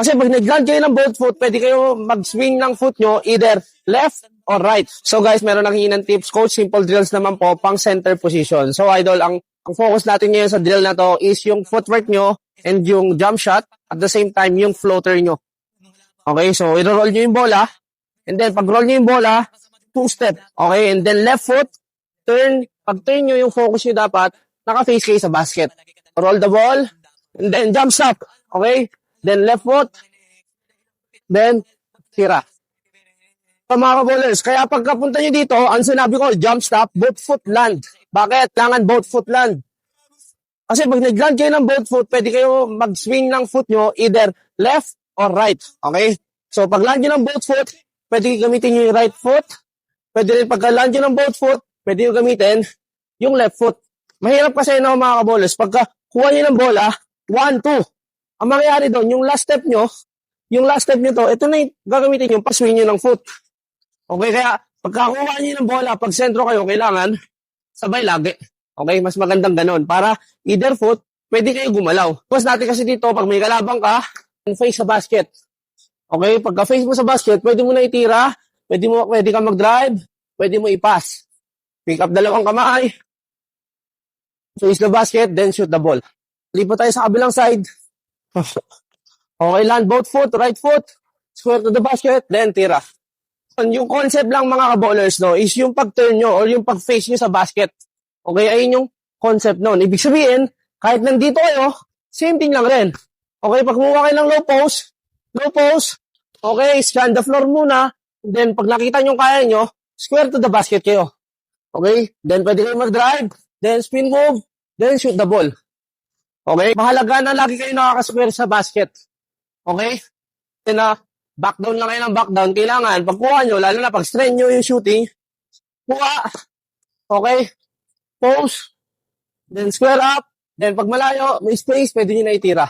Kasi pag nag-land kayo ng both foot, pwede kayo mag-swing ng foot nyo either left or right. So guys, meron lang ng tips. Coach, simple drills naman po, pang center position. So idol, ang focus natin ngayon sa drill na to is yung footwork nyo and yung jump shot. At the same time, yung floater nyo. Okay, so i-roll nyo yung bola. And then, pag roll nyo yung bola, 2-step. Okay, and then left foot, turn. Pag turn nyo yung focus nyo dapat, naka-face kayo sa basket. Roll the ball, and then jump stop. Okay, then left foot, then tira. So mga kaballers, kaya pagkapunta nyo dito, ang sinabi ko, jump stop, both foot land. Bakit? Kailangan both foot land. Kasi pag nag-land kayo ng both foot, pwede kayo mag-swing ng foot nyo either left or right. Okay? So pag land nyo ng both foot, pwede gamitin nyo yung right foot. Pwede rin pagka land nyo ng both foot, pwede nyo gamitin yung left foot. Mahirap kasi na mga kaballers, pagka kuha nyo ng bola, 1, 2. Ang mangyayari doon, yung last step nyo to, ito na yung gagamitin yung paswing nyo ng foot. Okay, kaya pagkakuha nyo ng bola, pag sentro kayo, kailangan sabay lagi. Okay, mas magandang ganon. Para either foot, pwede kayo gumalaw. Tapos natin kasi dito, pag may kalabang ka, face sa basket. Okay, pagka face mo sa basket, pwede mo na itira, pwede ka mag-drive, pwede mo i-pass. Pick up dalawang kamay, face the basket, then shoot the ball. Lipat tayo sa kabilang side. Okay, land both foot, right foot, square to the basket, then tira. Yung concept lang mga kaballers, no, is yung pag-turn nyo or yung pag-face nyo sa basket. Okay, ayun yung concept nun. Ibig sabihin, kahit nandito kayo, same thing lang rin. Okay, pag kumuha kayo ng low post, okay, scan the floor muna, then pag nakita nyo kaya nyo, square to the basket kayo. Okay, then pwede kayo mag-drive, then spin move, then shoot the ball. Okay? Mahalaga na lagi kayo nakaka-square sa basket. Okay? Na backdown lang kayo ng backdown. Kailangan, pagkuha nyo, lalo na pag strain nyo yung shooting, kuha. Okay? Pose. Then square up. Then pag malayo, may space, pwede nyo na itira.